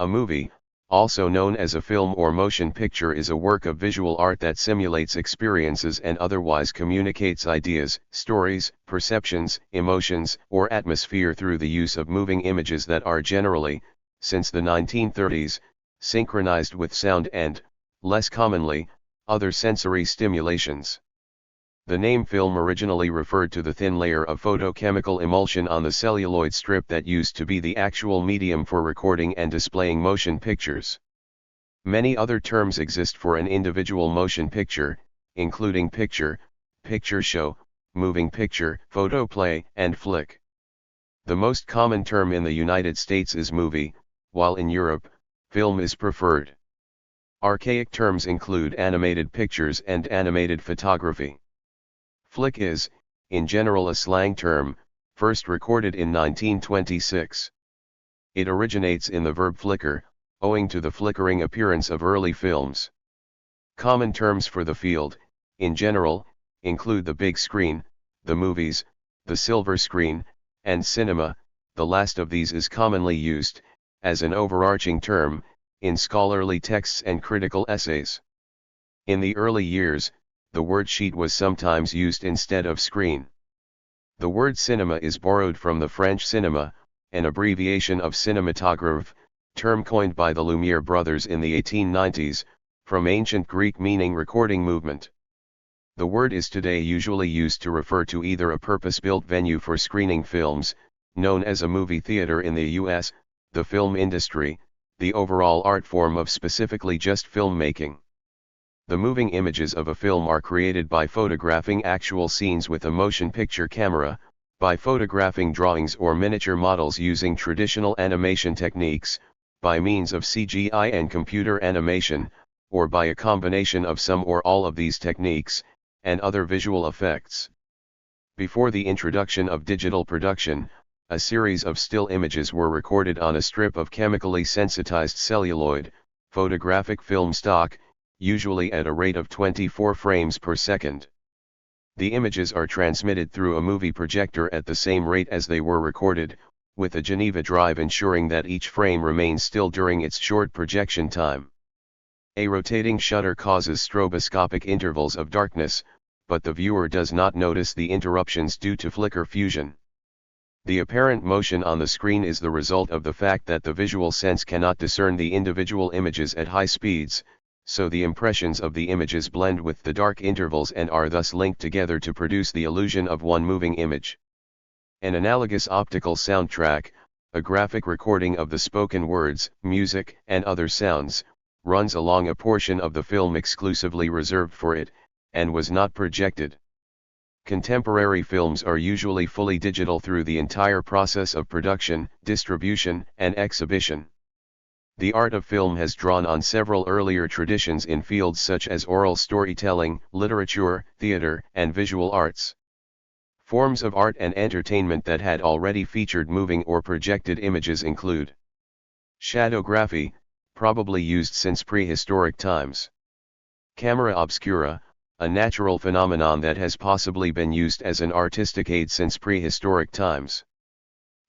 A movie, also known as a film or motion picture, is a work of visual art that simulates experiences and otherwise communicates ideas, stories, perceptions, emotions, or atmosphere through the use of moving images that are generally, since the 1930s, synchronized with sound and, less commonly, other sensory stimulations. The name film originally referred to the thin layer of photochemical emulsion on the celluloid strip that used to be the actual medium for recording and displaying motion pictures. Many other terms exist for an individual motion picture, including picture, picture show, moving picture, photoplay, and flick. The most common term in the United States is movie, while in Europe, film is preferred. Archaic terms include animated pictures and animated photography. Flick is, in general, a slang term, first recorded in 1926. It originates in the verb flicker, owing to the flickering appearance of early films. Common terms for the field, in general, include the big screen, the movies, the silver screen, and cinema. The last of these is commonly used, as an overarching term, in scholarly texts and critical essays. In the early years, the word sheet was sometimes used instead of screen. The word cinema is borrowed from the French cinéma, an abbreviation of cinématographe, term coined by the Lumière brothers in the 1890s, from ancient Greek meaning recording movement. The word is today usually used to refer to either a purpose-built venue for screening films, known as a movie theater in the US, the film industry, the overall art form of specifically just filmmaking. The moving images of a film are created by photographing actual scenes with a motion picture camera, by photographing drawings or miniature models using traditional animation techniques, by means of CGI and computer animation, or by a combination of some or all of these techniques, and other visual effects. Before the introduction of digital production, a series of still images were recorded on a strip of chemically sensitized celluloid, photographic film stock, usually at a rate of 24 frames per second. The images are transmitted through a movie projector at the same rate as they were recorded, with a Geneva drive ensuring that each frame remains still during its short projection time. A rotating shutter causes stroboscopic intervals of darkness, but the viewer does not notice the interruptions due to flicker fusion. The apparent motion on the screen is the result of the fact that the visual sense cannot discern the individual images at high speeds, so the impressions of the images blend with the dark intervals and are thus linked together to produce the illusion of one moving image. An analogous optical soundtrack, a graphic recording of the spoken words, music, and other sounds, runs along a portion of the film exclusively reserved for it, and was not projected. Contemporary films are usually fully digital through the entire process of production, distribution, and exhibition. The art of film has drawn on several earlier traditions in fields such as oral storytelling, literature, theater, and visual arts. Forms of art and entertainment that had already featured moving or projected images include shadowgraphy, probably used since prehistoric times. Camera obscura, a natural phenomenon that has possibly been used as an artistic aid since prehistoric times.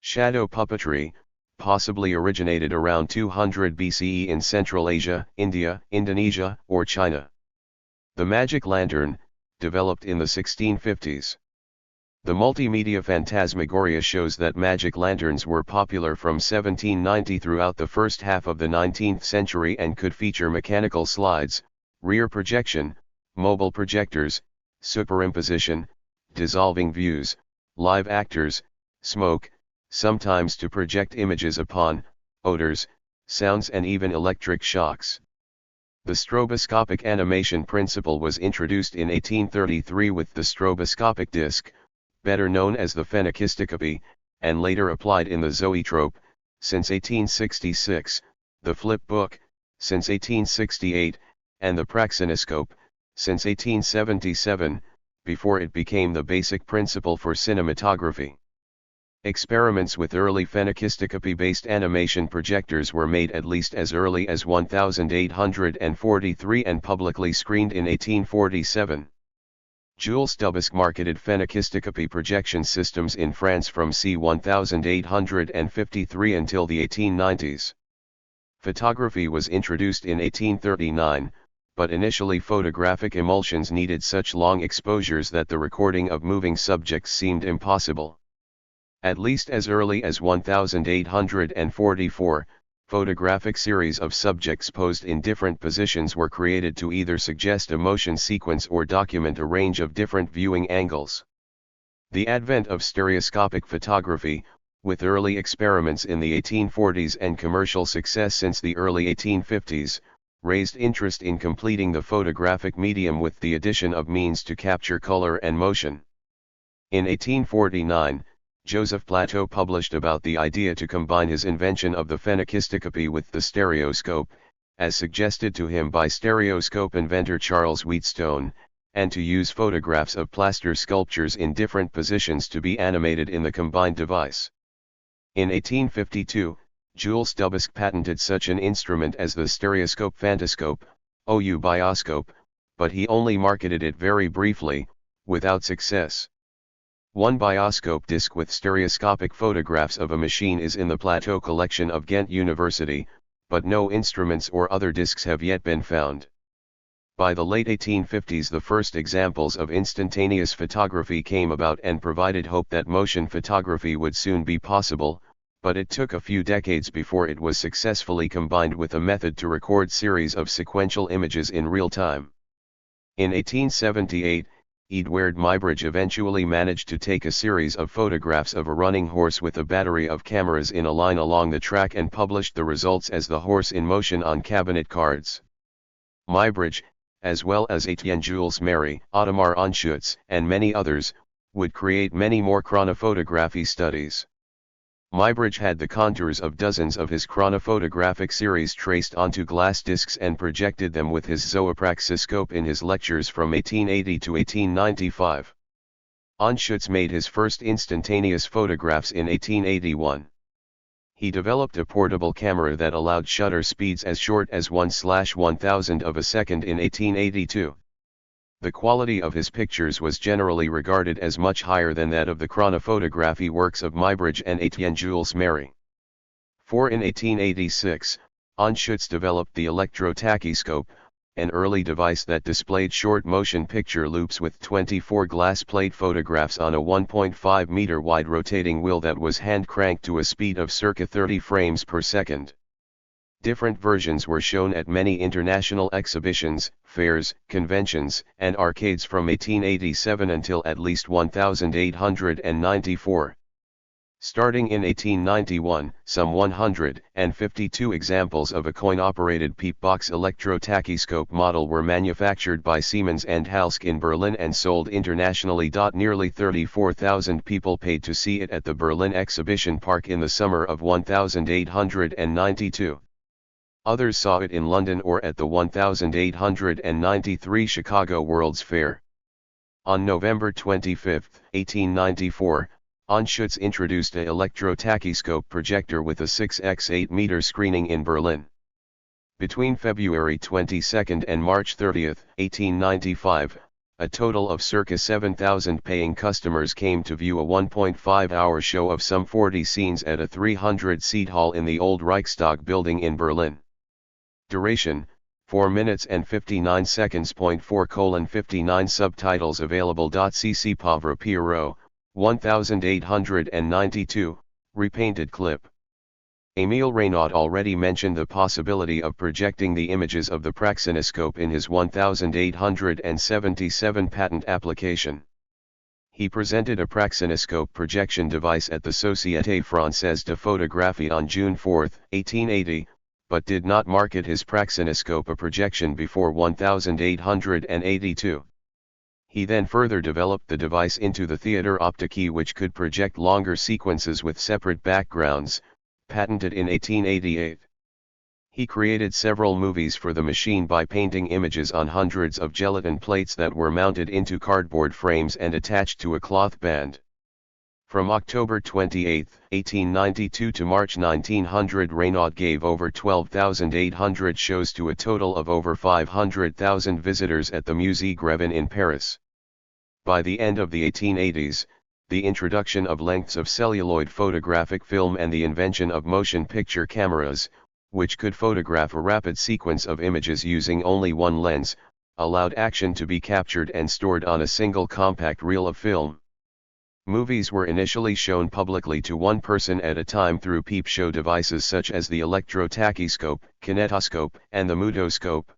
Shadow puppetry, possibly originated around 200 BCE in Central Asia, India, Indonesia, or China. The magic lantern, developed in the 1650s. The multimedia phantasmagoria shows that magic lanterns were popular from 1790 throughout the first half of the 19th century and could feature mechanical slides, rear projection, mobile projectors, superimposition, dissolving views, live actors, smoke, sometimes to project images upon, odors, sounds and even electric shocks. The stroboscopic animation principle was introduced in 1833 with the stroboscopic disc, better known as the phenakistoscopy, and later applied in the zoetrope, since 1866, the flip book, since 1868, and the praxinoscope, since 1877, before it became the basic principle for cinematography. Experiments with early phenakistoscopy-based animation projectors were made at least as early as 1843 and publicly screened in 1847. Jules Dubosc marketed phenakistoscopy projection systems in France from c. 1853 until the 1890s. Photography was introduced in 1839, but initially photographic emulsions needed such long exposures that the recording of moving subjects seemed impossible. At least as early as 1844, photographic series of subjects posed in different positions were created to either suggest a motion sequence or document a range of different viewing angles. The advent of stereoscopic photography, with early experiments in the 1840s and commercial success since the early 1850s, raised interest in completing the photographic medium with the addition of means to capture color and motion. In 1849, Joseph Plateau published about the idea to combine his invention of the phenakistoscopy with the stereoscope, as suggested to him by stereoscope inventor Charles Wheatstone, and to use photographs of plaster sculptures in different positions to be animated in the combined device. In 1852, Jules Dubosc patented such an instrument as the stereoscope phantoscope, ou bioscope, but he only marketed it very briefly, without success. One bioscope disc with stereoscopic photographs of a machine is in the Plateau collection of Ghent University, but no instruments or other discs have yet been found. By the late 1850s, the first examples of instantaneous photography came about and provided hope that motion photography would soon be possible, but it took a few decades before it was successfully combined with a method to record series of sequential images in real time. In 1878, Edward Muybridge eventually managed to take a series of photographs of a running horse with a battery of cameras in a line along the track and published the results as the horse in motion on cabinet cards. Muybridge, as well as Étienne-Jules Méry, Ottomar Anschutz, and many others, would create many more chronophotography studies. Muybridge had the contours of dozens of his chronophotographic series traced onto glass discs and projected them with his zoopraxiscope in his lectures from 1880 to 1895. Anschutz made his first instantaneous photographs in 1881. He developed a portable camera that allowed shutter speeds as short as 1/1000 of a second in 1882. The quality of his pictures was generally regarded as much higher than that of the chronophotography works of Muybridge and Étienne-Jules Méry. For in 1886, Anschutz developed the electrotachyscope, an early device that displayed short motion picture loops with 24 glass plate photographs on a 1.5 meter wide rotating wheel that was hand cranked to a speed of circa 30 frames per second. Different versions were shown at many international exhibitions, fairs, conventions, and arcades from 1887 until at least 1894. Starting in 1891, some 152 examples of a coin-operated peep-box electrotachyscope model were manufactured by Siemens and Halske in Berlin and sold internationally. Nearly 34,000 people paid to see it at the Berlin Exhibition Park in the summer of 1892. Others saw it in London or at the 1893 Chicago World's Fair. On November 25, 1894, Anschutz introduced a electrotachyscope projector with a 6x8 meter screening in Berlin. Between February 22 and March 30, 1895, a total of circa 7,000 paying customers came to view a 1.5-hour show of some 40 scenes at a 300-seat hall in the old Reichstag building in Berlin. Duration, 4 minutes and 59 seconds. 4:59 Subtitles available. CC Pauvre Pierrot, 1892, repainted clip. Émile Reynaud already mentioned the possibility of projecting the images of the praxinoscope in his 1877 patent application. He presented a praxinoscope projection device at the Société Française de Photographie on June 4, 1880, but did not market his praxinoscope a projection before 1882. He then further developed the device into the theatre optique, which could project longer sequences with separate backgrounds, patented in 1888. He created several movies for the machine by painting images on hundreds of gelatin plates that were mounted into cardboard frames and attached to a cloth band. From October 28, 1892 to March 1900, Reynaud gave over 12,800 shows to a total of over 500,000 visitors at the Musée Grévin in Paris. By the end of the 1880s, the introduction of lengths of celluloid photographic film and the invention of motion picture cameras, which could photograph a rapid sequence of images using only one lens, allowed action to be captured and stored on a single compact reel of film. Movies were initially shown publicly to one person at a time through peep show devices such as the electrotachyscope, kinetoscope, and the mutoscope.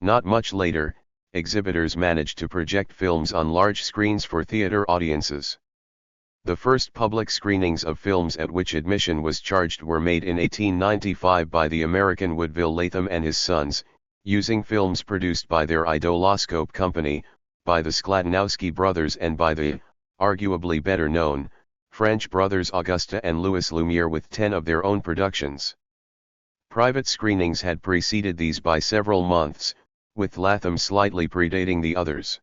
Not much later, exhibitors managed to project films on large screens for theater audiences. The first public screenings of films at which admission was charged were made in 1895 by the American Woodville Latham and his sons, using films produced by their Idoloscope company, by the Skladnowski brothers and by the, arguably better known, French brothers Auguste and Louis Lumière with 10 of their own productions. Private screenings had preceded these by several months, with Latham slightly predating the others.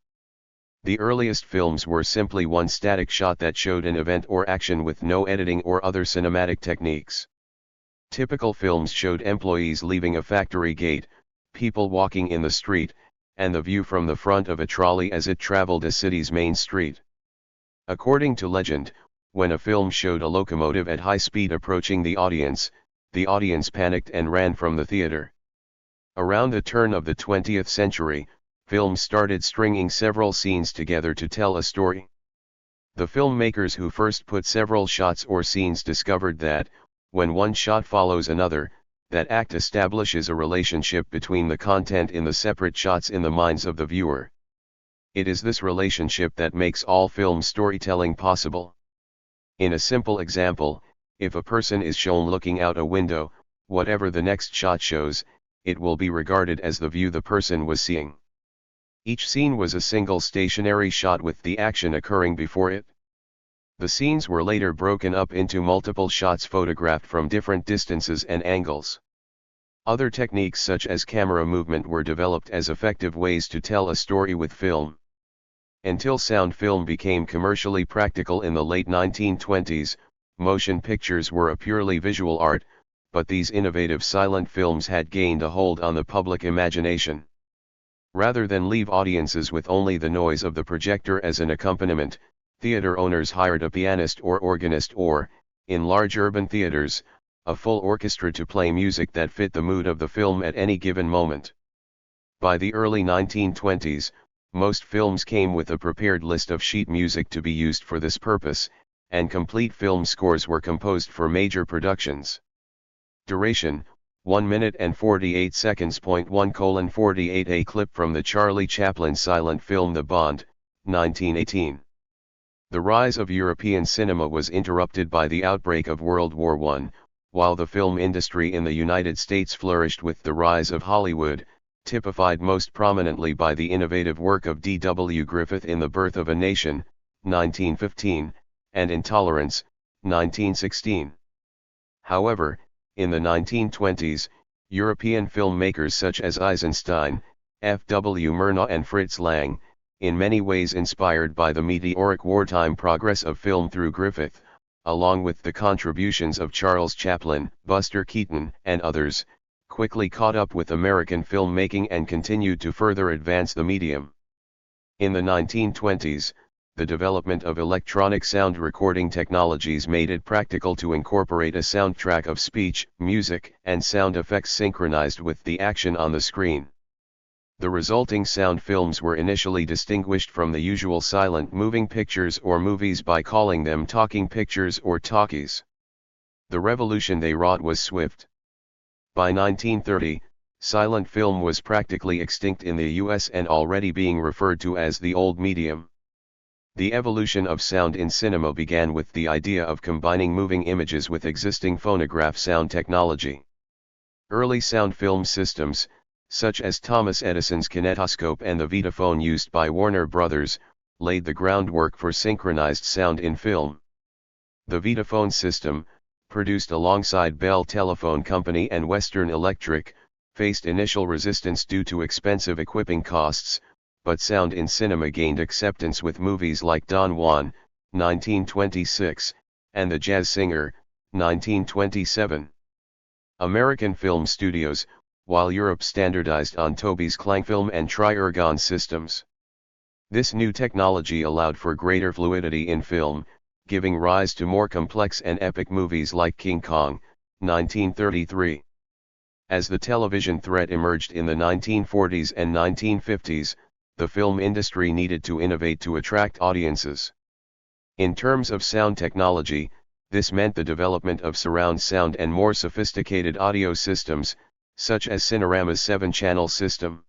The earliest films were simply one static shot that showed an event or action with no editing or other cinematic techniques. Typical films showed employees leaving a factory gate, people walking in the street, and the view from the front of a trolley as it traveled a city's main street. According to legend, when a film showed a locomotive at high speed approaching the audience panicked and ran from the theater. Around the turn of the 20th century, films started stringing several scenes together to tell a story. The filmmakers who first put several shots or scenes discovered that, when one shot follows another, that act establishes a relationship between the content in the separate shots in the minds of the viewer. It is this relationship that makes all film storytelling possible. In a simple example, if a person is shown looking out a window, whatever the next shot shows, it will be regarded as the view the person was seeing. Each scene was a single stationary shot with the action occurring before it. The scenes were later broken up into multiple shots photographed from different distances and angles. Other techniques such as camera movement were developed as effective ways to tell a story with film. Until sound film became commercially practical in the late 1920s, motion pictures were a purely visual art, but these innovative silent films had gained a hold on the public imagination. Rather than leave audiences with only the noise of the projector as an accompaniment, theater owners hired a pianist or organist or, in large urban theaters, a full orchestra to play music that fit the mood of the film at any given moment. By the early 1920s, most films came with a prepared list of sheet music to be used for this purpose, and complete film scores were composed for major productions. Duration: 1 minute and 48 seconds. 1:48 A clip from the Charlie Chaplin silent film The Bond, 1918. The rise of European cinema was interrupted by the outbreak of World War I, while the film industry in the United States flourished with the rise of Hollywood, typified most prominently by the innovative work of D.W. Griffith in The Birth of a Nation, 1915, and Intolerance, 1916. However, in the 1920s, European filmmakers such as Eisenstein, F. W. Murnau and Fritz Lang, in many ways inspired by the meteoric wartime progress of film through Griffith, along with the contributions of Charles Chaplin, Buster Keaton, and others, quickly caught up with American filmmaking and continued to further advance the medium. In the 1920s, the development of electronic sound recording technologies made it practical to incorporate a soundtrack of speech, music, and sound effects synchronized with the action on the screen. The resulting sound films were initially distinguished from the usual silent moving pictures or movies by calling them talking pictures or talkies. The revolution they wrought was swift. By 1930, silent film was practically extinct in the US and already being referred to as the old medium. The evolution of sound in cinema began with the idea of combining moving images with existing phonograph sound technology. Early sound film systems, such as Thomas Edison's kinetoscope and the Vitaphone used by Warner Brothers, laid the groundwork for synchronized sound in film. The Vitaphone system, produced alongside Bell Telephone Company and Western Electric, faced initial resistance due to expensive equipping costs, but sound in cinema gained acceptance with movies like Don Juan, 1926, and The Jazz Singer, 1927. American film studios, while Europe standardized on Toby's clangfilm and tri-ergon systems. This new technology allowed for greater fluidity in film, giving rise to more complex and epic movies like King Kong, 1933. As the television threat emerged in the 1940s and 1950s, the film industry needed to innovate to attract audiences. In terms of sound technology, this meant the development of surround sound and more sophisticated audio systems, such as Cinerama's 7-channel system.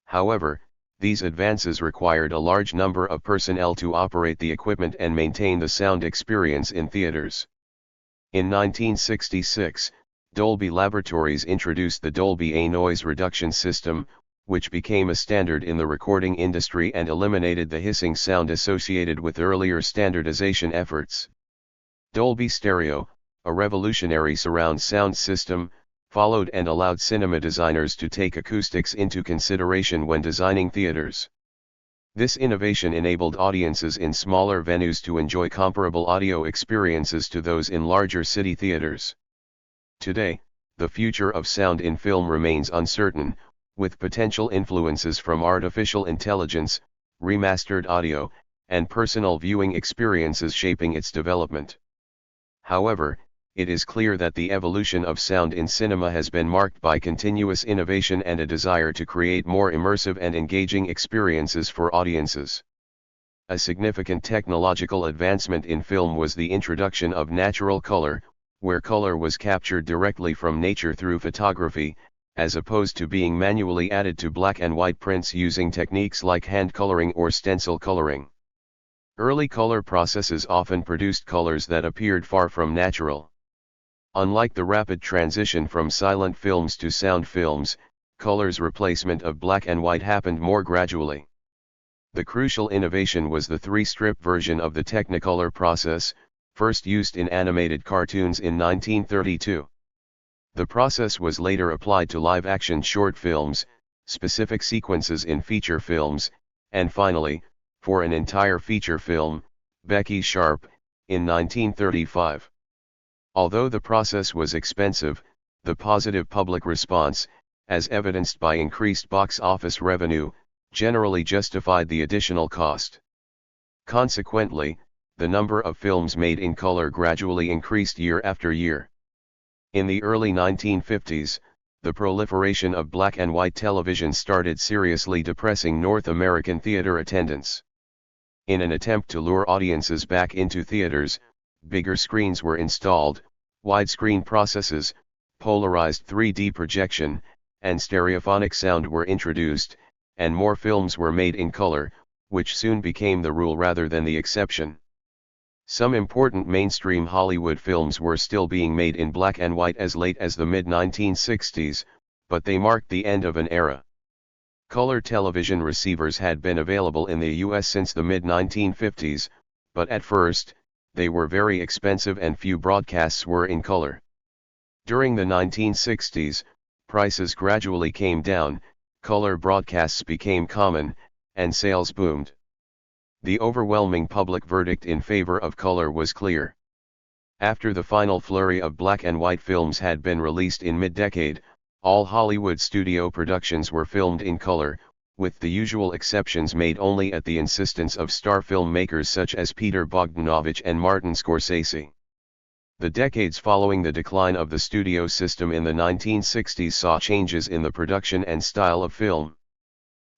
However, these advances required a large number of personnel to operate the equipment and maintain the sound experience in theaters. In 1966, Dolby Laboratories introduced the Dolby A noise reduction system, which became a standard in the recording industry and eliminated the hissing sound associated with earlier standardization efforts. Dolby Stereo, a revolutionary surround sound system, followed and allowed cinema designers to take acoustics into consideration when designing theaters. This innovation enabled audiences in smaller venues to enjoy comparable audio experiences to those in larger city theaters. Today, the future of sound in film remains uncertain, with potential influences from artificial intelligence, remastered audio, and personal viewing experiences shaping its development. However, it is clear that the evolution of sound in cinema has been marked by continuous innovation and a desire to create more immersive and engaging experiences for audiences. A significant technological advancement in film was the introduction of natural color, where color was captured directly from nature through photography, as opposed to being manually added to black and white prints using techniques like hand coloring or stencil coloring. Early color processes often produced colors that appeared far from natural. Unlike the rapid transition from silent films to sound films, color's replacement of black and white happened more gradually. The crucial innovation was the 3-strip version of the Technicolor process, first used in animated cartoons in 1932. The process was later applied to live-action short films, specific sequences in feature films, and finally, for an entire feature film, Becky Sharp, in 1935. Although the process was expensive, the positive public response, as evidenced by increased box office revenue, generally justified the additional cost. Consequently, the number of films made in color gradually increased year after year. In the early 1950s, the proliferation of black and white television started seriously depressing North American theater attendance. In an attempt to lure audiences back into theaters, bigger screens were installed, widescreen processes, polarized 3D projection, and stereophonic sound were introduced, and more films were made in color, which soon became the rule rather than the exception. Some important mainstream Hollywood films were still being made in black and white as late as the mid-1960s, but they marked the end of an era. Color television receivers had been available in the US since the mid-1950s, but at first, they were very expensive and few broadcasts were in color. During the 1960s, prices gradually came down, color broadcasts became common, and sales boomed. The overwhelming public verdict in favor of color was clear. After the final flurry of black and white films had been released in mid-decade, all Hollywood studio productions were filmed in color, with the usual exceptions made only at the insistence of star filmmakers such as Peter Bogdanovich and Martin Scorsese. The decades following the decline of the studio system in the 1960s saw changes in the production and style of film.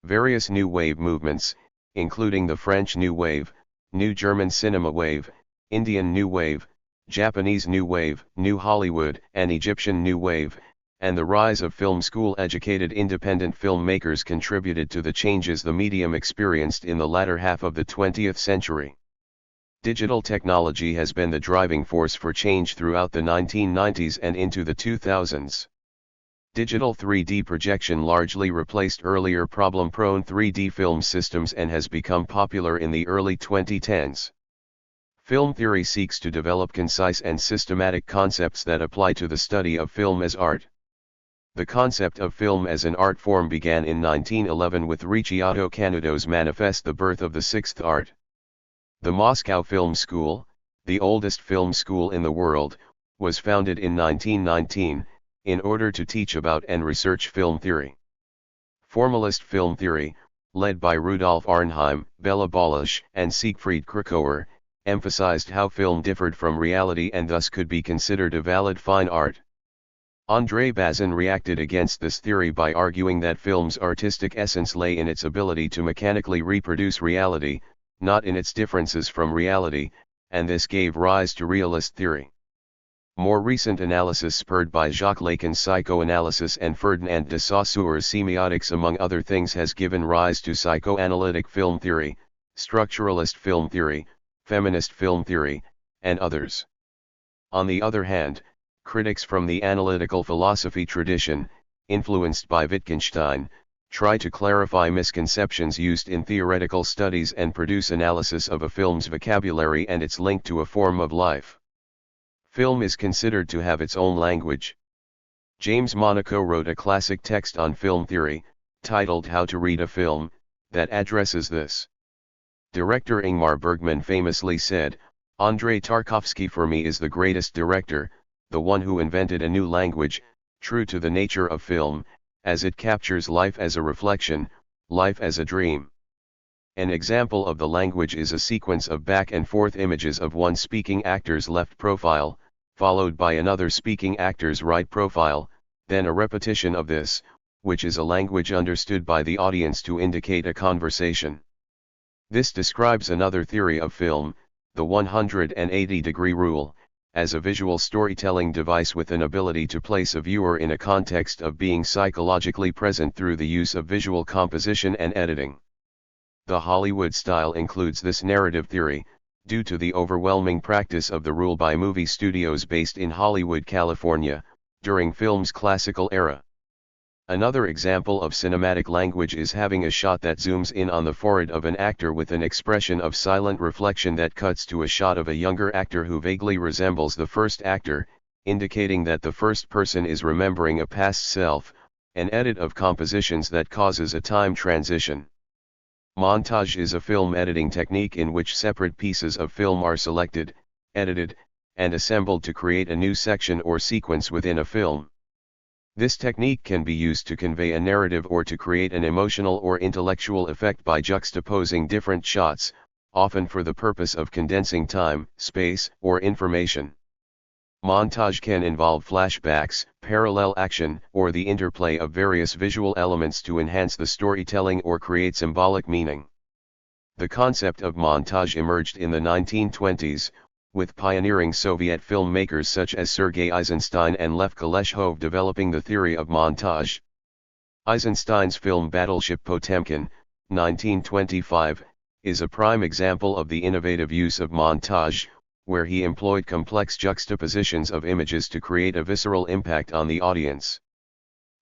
Various New Wave movements, including the French New Wave, New German Cinema Wave, Indian New Wave, Japanese New Wave, New Hollywood, and Egyptian New Wave, and the rise of film school-educated independent filmmakers contributed to the changes the medium experienced in the latter half of the 20th century. Digital technology has been the driving force for change throughout the 1990s and into the 2000s. Digital 3D projection largely replaced earlier problem-prone 3D film systems and has become popular in the early 2010s. Film theory seeks to develop concise and systematic concepts that apply to the study of film as art. The concept of film as an art form began in 1911 with Ricciardo Canudo's manifest The Birth of the Sixth Art. The Moscow Film School, the oldest film school in the world, was founded in 1919, in order to teach about and research film theory. Formalist film theory, led by Rudolf Arnheim, Bela Balasch, and Siegfried Kracauer, emphasized how film differed from reality and thus could be considered a valid fine art. André Bazin reacted against this theory by arguing that film's artistic essence lay in its ability to mechanically reproduce reality, not in its differences from reality, and this gave rise to realist theory. More recent analysis spurred by Jacques Lacan's psychoanalysis and Ferdinand de Saussure's semiotics among other things has given rise to psychoanalytic film theory, structuralist film theory, feminist film theory, and others. On the other hand, critics from the analytical philosophy tradition, influenced by Wittgenstein, try to clarify misconceptions used in theoretical studies and produce analysis of a film's vocabulary and its link to a form of life. Film is considered to have its own language. James Monaco wrote a classic text on film theory, titled How to Read a Film, that addresses this. Director Ingmar Bergman famously said, "Andrei Tarkovsky for me is the greatest director, the one who invented a new language, true to the nature of film, as it captures life as a reflection, life as a dream." An example of the language is a sequence of back and forth images of one speaking actor's left profile, followed by another speaking actor's right profile, then a repetition of this, which is a language understood by the audience to indicate a conversation. This describes another theory of film, the 180-degree rule, as a visual storytelling device with an ability to place a viewer in a context of being psychologically present through the use of visual composition and editing. The Hollywood style includes this narrative theory, due to the overwhelming practice of the rule by movie studios based in Hollywood, California, during film's classical era. Another example of cinematic language is having a shot that zooms in on the forehead of an actor with an expression of silent reflection that cuts to a shot of a younger actor who vaguely resembles the first actor, indicating that the first person is remembering a past self, an edit of compositions that causes a time transition. Montage is a film editing technique in which separate pieces of film are selected, edited, and assembled to create a new section or sequence within a film. This technique can be used to convey a narrative or to create an emotional or intellectual effect by juxtaposing different shots, often for the purpose of condensing time, space, or information. Montage can involve flashbacks, parallel action, or the interplay of various visual elements to enhance the storytelling or create symbolic meaning. The concept of montage emerged in the 1920s, with pioneering Soviet filmmakers such as Sergei Eisenstein and Lev Kuleshov developing the theory of montage. Eisenstein's film Battleship Potemkin, 1925, is a prime example of the innovative use of montage, where he employed complex juxtapositions of images to create a visceral impact on the audience.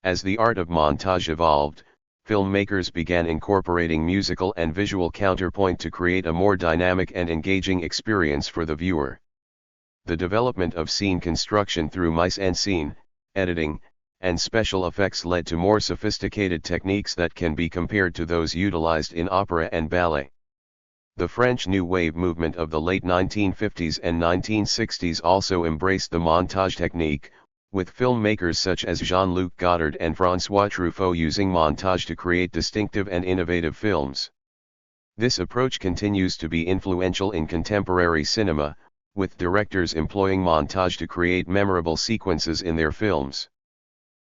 As the art of montage evolved, filmmakers began incorporating musical and visual counterpoint to create a more dynamic and engaging experience for the viewer. The development of scene construction through mise-en-scene, editing, and special effects led to more sophisticated techniques that can be compared to those utilized in opera and ballet. The French New Wave movement of the late 1950s and 1960s also embraced the montage technique, with filmmakers such as Jean-Luc Godard and François Truffaut using montage to create distinctive and innovative films. This approach continues to be influential in contemporary cinema, with directors employing montage to create memorable sequences in their films.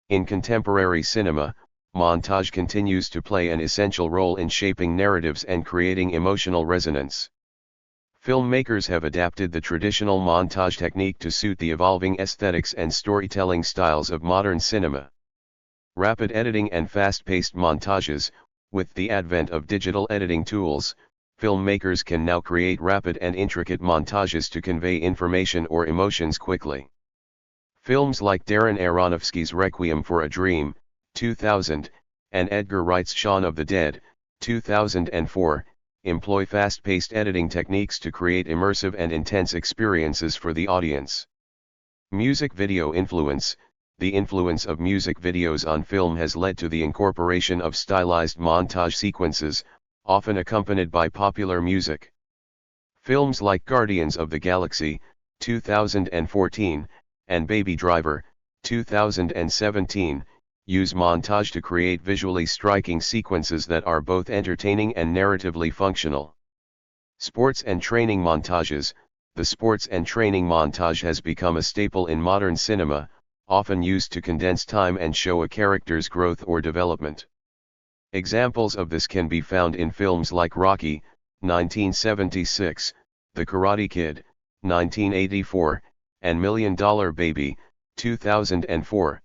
In contemporary cinema, montage continues to play an essential role in shaping narratives and creating emotional resonance. Filmmakers have adapted the traditional montage technique to suit the evolving aesthetics and storytelling styles of modern cinema. Rapid editing and fast-paced montages, with the advent of digital editing tools, filmmakers can now create rapid and intricate montages to convey information or emotions quickly. Films like Darren Aronofsky's Requiem for a Dream, 2000, and Edgar Wright's Shaun of the Dead, 2004, employ fast-paced editing techniques to create immersive and intense experiences for the audience. Music video influence. The influence of music videos on film has led to the incorporation of stylized montage sequences, often accompanied by popular music. Films like Guardians of the Galaxy, 2014, and Baby Driver, 2017, use montage to create visually striking sequences that are both entertaining and narratively functional. Sports and training montages. The sports and training montage has become a staple in modern cinema, often used to condense time and show a character's growth or development. Examples of this can be found in films like Rocky, 1976, The Karate Kid, 1984, and Million Dollar Baby, 2004.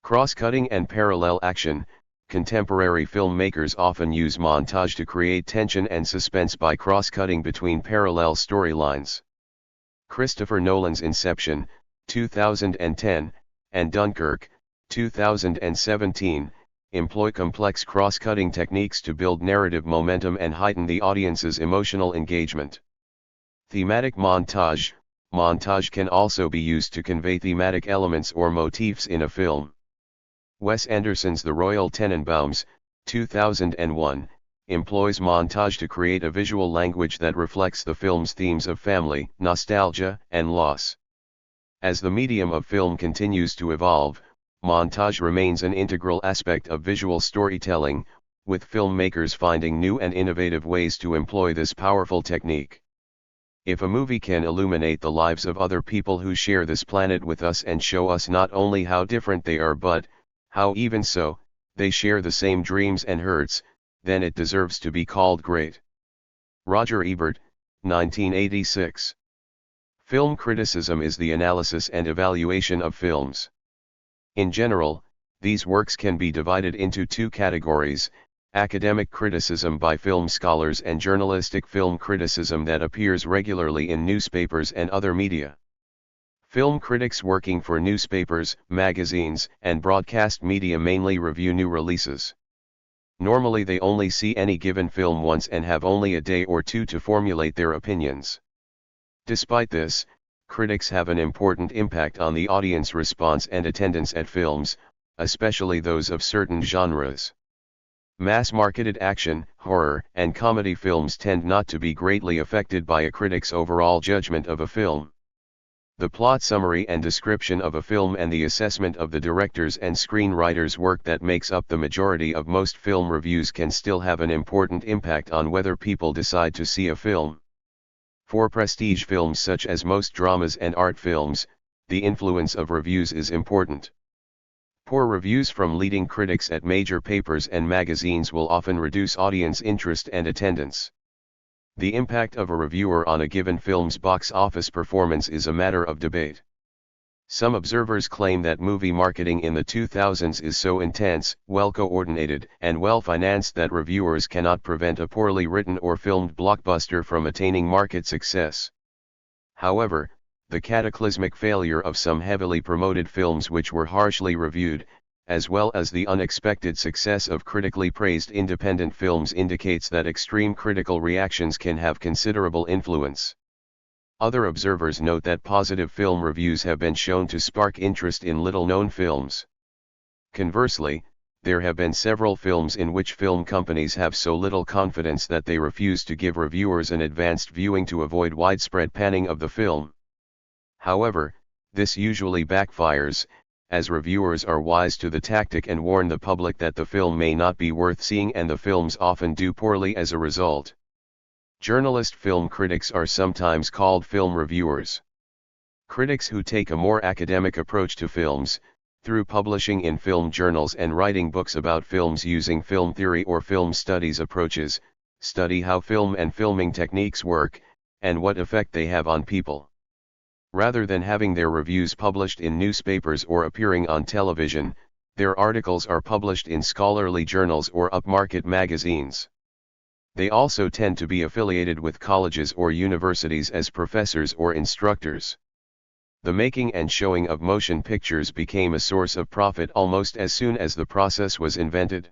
Cross-cutting and parallel action. Contemporary filmmakers often use montage to create tension and suspense by cross-cutting between parallel storylines. Christopher Nolan's Inception, 2010, and Dunkirk, 2017, employ complex cross-cutting techniques to build narrative momentum and heighten the audience's emotional engagement. Thematic montage. Montage can also be used to convey thematic elements or motifs in a film. Wes Anderson's The Royal Tenenbaums, 2001, employs montage to create a visual language that reflects the film's themes of family, nostalgia, and loss. As the medium of film continues to evolve, montage remains an integral aspect of visual storytelling, with filmmakers finding new and innovative ways to employ this powerful technique. If a movie can illuminate the lives of other people who share this planet with us and show us not only how different they are but, how even so, they share the same dreams and hurts, then it deserves to be called great. Roger Ebert, 1986. Film criticism is the analysis and evaluation of films. In general, these works can be divided into two categories: academic criticism by film scholars and journalistic film criticism that appears regularly in newspapers and other media. Film critics working for newspapers, magazines, and broadcast media mainly review new releases. Normally they only see any given film once and have only a day or two to formulate their opinions. Despite this, critics have an important impact on the audience response and attendance at films, especially those of certain genres. Mass-marketed action, horror, and comedy films tend not to be greatly affected by a critic's overall judgment of a film. The plot summary and description of a film and the assessment of the director's and screenwriter's work that makes up the majority of most film reviews can still have an important impact on whether people decide to see a film. For prestige films such as most dramas and art films, the influence of reviews is important. Poor reviews from leading critics at major papers and magazines will often reduce audience interest and attendance. The impact of a reviewer on a given film's box office performance is a matter of debate. Some observers claim that movie marketing in the 2000s is so intense, well-coordinated, and well-financed that reviewers cannot prevent a poorly written or filmed blockbuster from attaining market success. However, the cataclysmic failure of some heavily promoted films which were harshly reviewed, as well as the unexpected success of critically praised independent films, indicates that extreme critical reactions can have considerable influence. Other observers note that positive film reviews have been shown to spark interest in little-known films. Conversely, there have been several films in which film companies have so little confidence that they refuse to give reviewers an advanced viewing to avoid widespread panning of the film. However, this usually backfires, as reviewers are wise to the tactic and warn the public that the film may not be worth seeing, and the films often do poorly as a result. Journalist film critics are sometimes called film reviewers. Critics who take a more academic approach to films, through publishing in film journals and writing books about films using film theory or film studies approaches, study how film and filming techniques work, and what effect they have on people. Rather than having their reviews published in newspapers or appearing on television, their articles are published in scholarly journals or upmarket magazines. They also tend to be affiliated with colleges or universities as professors or instructors. The making and showing of motion pictures became a source of profit almost as soon as the process was invented.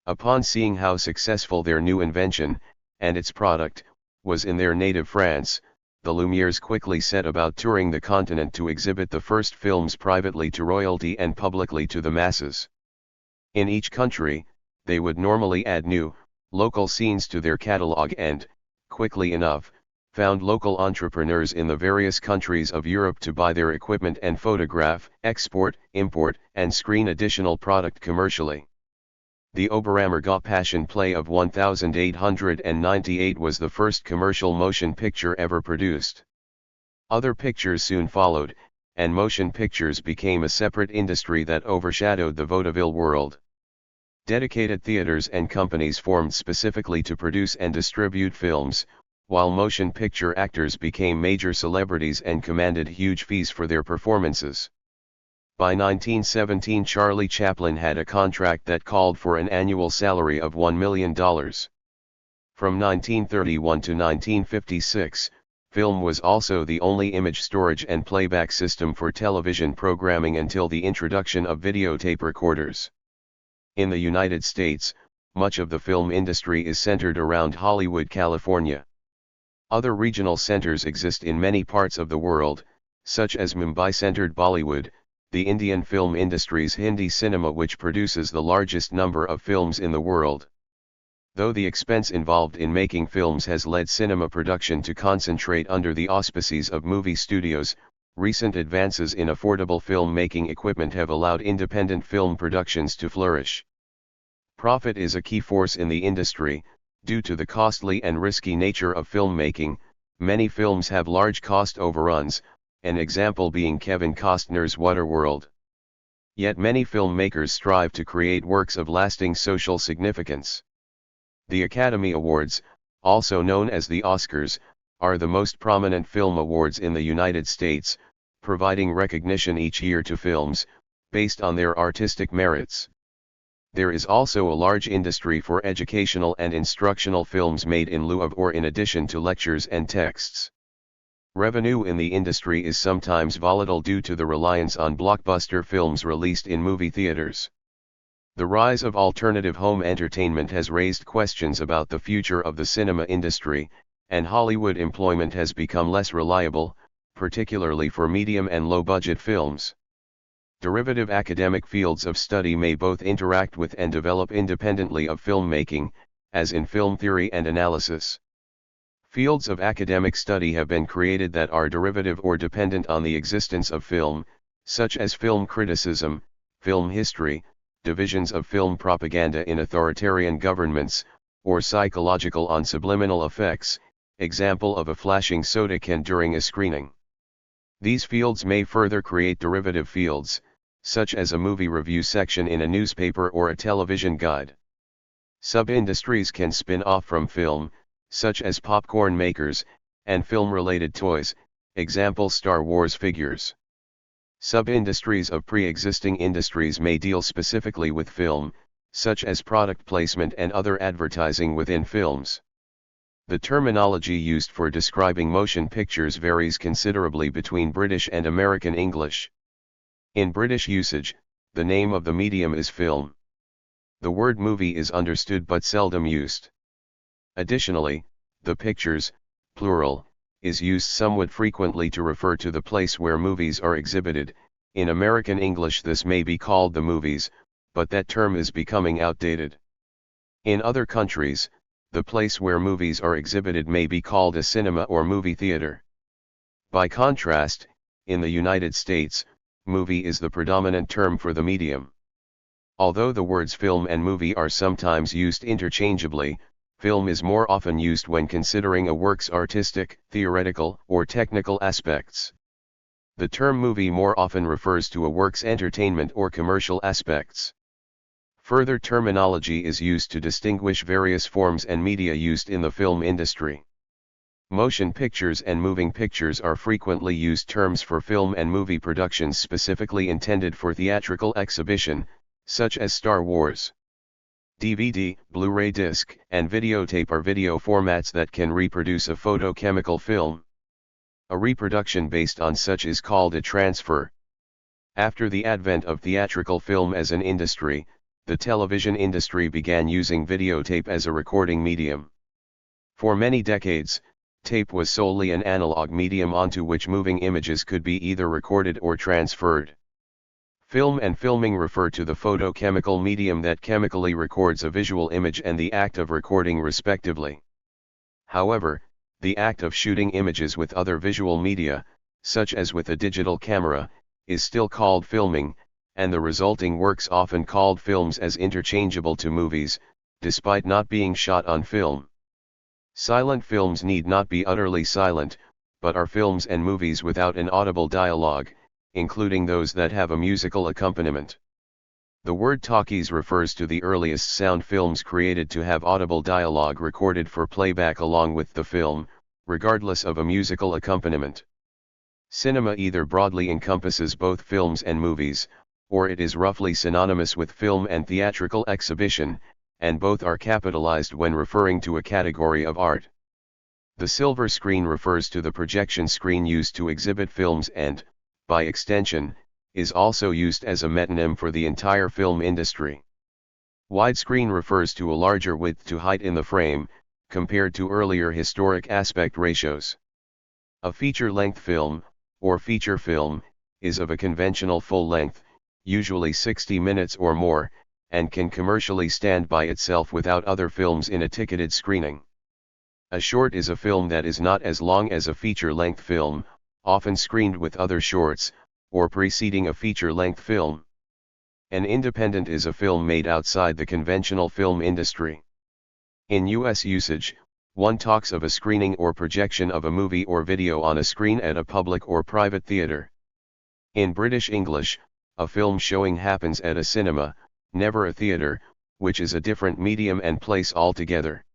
Upon seeing how successful their new invention, and its product, was in their native France, the Lumières quickly set about touring the continent to exhibit the first films privately to royalty and publicly to the masses. In each country, they would normally add new, local scenes to their catalogue and, quickly enough, found local entrepreneurs in the various countries of Europe to buy their equipment and photograph, export, import, and screen additional product commercially. The Oberammergau Passion Play of 1898 was the first commercial motion picture ever produced. Other pictures soon followed, and motion pictures became a separate industry that overshadowed the vaudeville world. Dedicated theaters and companies formed specifically to produce and distribute films, while motion picture actors became major celebrities and commanded huge fees for their performances. By 1917, Charlie Chaplin had a contract that called for an annual salary of $1 million. From 1931 to 1956, film was also the only image storage and playback system for television programming until the introduction of videotape recorders. In the United States, much of the film industry is centered around Hollywood, California. Other regional centers exist in many parts of the world, such as Mumbai-centered Bollywood, the Indian film industry's Hindi cinema, which produces the largest number of films in the world. Though the expense involved in making films has led cinema production to concentrate under the auspices of movie studios, recent advances in affordable film-making equipment have allowed independent film productions to flourish. Profit is a key force in the industry. Due to the costly and risky nature of filmmaking, many films have large cost overruns, an example being Kevin Costner's Waterworld. Yet many filmmakers strive to create works of lasting social significance. The Academy Awards, also known as the Oscars, are the most prominent film awards in the United States, providing recognition each year to films, based on their artistic merits. There is also a large industry for educational and instructional films made in lieu of or in addition to lectures and texts. Revenue in the industry is sometimes volatile due to the reliance on blockbuster films released in movie theaters. The rise of alternative home entertainment has raised questions about the future of the cinema industry, and Hollywood employment has become less reliable, particularly for medium and low-budget films. Derivative academic fields of study may both interact with and develop independently of filmmaking, as in film theory and analysis. Fields of academic study have been created that are derivative or dependent on the existence of film, such as film criticism, film history, divisions of film propaganda in authoritarian governments, or psychological on subliminal effects, example of a flashing soda can during a screening. These fields may further create derivative fields, such as a movie review section in a newspaper or a television guide. Sub-industries can spin off from film, such as popcorn makers, and film-related toys, example Star Wars figures. Sub-industries of pre-existing industries may deal specifically with film, such as product placement and other advertising within films. The terminology used for describing motion pictures varies considerably between British and American English. In British usage, the name of the medium is film. The word movie is understood but seldom used. Additionally, the pictures, plural, is used somewhat frequently to refer to the place where movies are exhibited. In American English this may be called the movies, but that term is becoming outdated. In other countries, the place where movies are exhibited may be called a cinema or movie theater. By contrast, in the United States, movie is the predominant term for the medium. Although the words film and movie are sometimes used interchangeably, film is more often used when considering a work's artistic, theoretical, or technical aspects. The term movie more often refers to a work's entertainment or commercial aspects. Further terminology is used to distinguish various forms and media used in the film industry. Motion pictures and moving pictures are frequently used terms for film and movie productions specifically intended for theatrical exhibition, such as Star Wars. DVD, Blu-ray disc, and videotape are video formats that can reproduce a photochemical film. A reproduction based on such is called a transfer. After the advent of theatrical film as an industry, the television industry began using videotape as a recording medium. For many decades, tape was solely an analog medium onto which moving images could be either recorded or transferred. Film and filming refer to the photochemical medium that chemically records a visual image and the act of recording respectively. However, the act of shooting images with other visual media, such as with a digital camera, is still called filming, and the resulting works often called films as interchangeable to movies, despite not being shot on film. Silent films need not be utterly silent, but are films and movies without an audible dialogue, including those that have a musical accompaniment. The word talkies refers to the earliest sound films created to have audible dialogue recorded for playback along with the film, regardless of a musical accompaniment. Cinema either broadly encompasses both films and movies, or it is roughly synonymous with film and theatrical exhibition, and both are capitalized when referring to a category of art. The silver screen refers to the projection screen used to exhibit films and, by extension, is also used as a metonym for the entire film industry. Widescreen refers to a larger width to height in the frame, compared to earlier historic aspect ratios. A feature-length film, or feature film, is of a conventional full length, usually 60 minutes or more, and can commercially stand by itself without other films in a ticketed screening. A short is a film that is not as long as a feature-length film, often screened with other shorts, or preceding a feature-length film. An independent is a film made outside the conventional film industry. In U.S. usage, one talks of a screening or projection of a movie or video on a screen at a public or private theater. In British English, a film showing happens at a cinema, never a theater, which is a different medium and place altogether.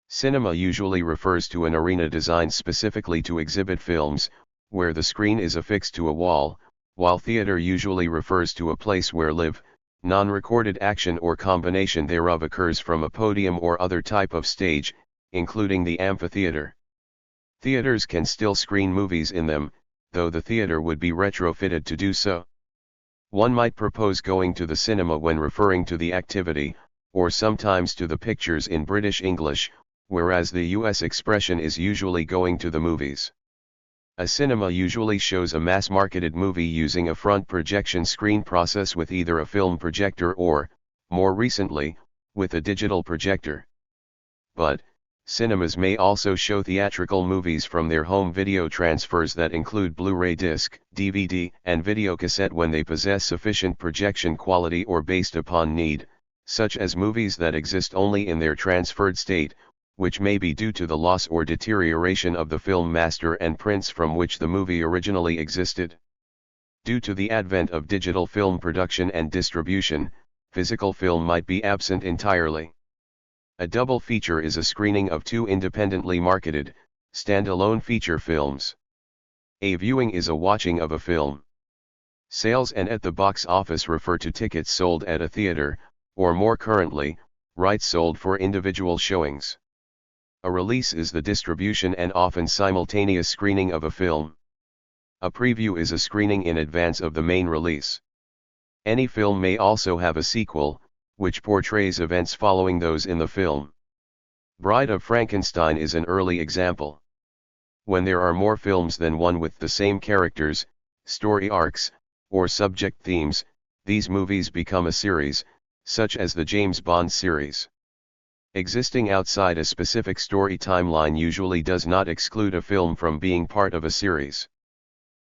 Cinema usually refers to an arena designed specifically to exhibit films, where the screen is affixed to a wall, while theater usually refers to a place where live, non-recorded action or combination thereof occurs from a podium or other type of stage, including the amphitheater. Theaters can still screen movies in them, though the theater would be retrofitted to do so. One might propose going to the cinema when referring to the activity, or sometimes to the pictures in British English, whereas the US expression is usually going to the movies. A cinema usually shows a mass-marketed movie using a front projection screen process with either a film projector or, more recently, with a digital projector. But, cinemas may also show theatrical movies from their home video transfers that include Blu-ray disc, DVD, and videocassette when they possess sufficient projection quality or based upon need, such as movies that exist only in their transferred state, which may be due to the loss or deterioration of the film master and prints from which the movie originally existed. Due to the advent of digital film production and distribution, physical film might be absent entirely. A double feature is a screening of two independently marketed, standalone feature films. A viewing is a watching of a film. Sales and at the box office refer to tickets sold at a theater, or more currently, rights sold for individual showings. A release is the distribution and often simultaneous screening of a film. A preview is a screening in advance of the main release. Any film may also have a sequel, which portrays events following those in the film. Bride of Frankenstein is an early example. When there are more films than one with the same characters, story arcs, or subject themes, these movies become a series, such as the James Bond series. Existing outside a specific story timeline usually does not exclude a film from being part of a series.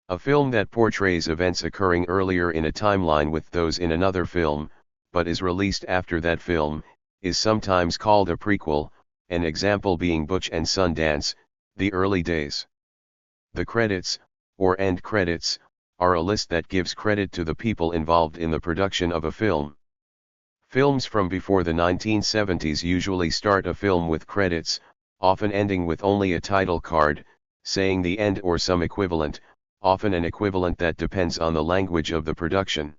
A film that portrays events occurring earlier in a timeline with those in another film, but is released after that film, is sometimes called a prequel, an example being Butch and Sundance, The Early Days. The credits, or end credits, are a list that gives credit to the people involved in the production of a film. Films from before the 1970s usually start a film with credits, often ending with only a title card, saying the end or some equivalent, often an equivalent that depends on the language of the production.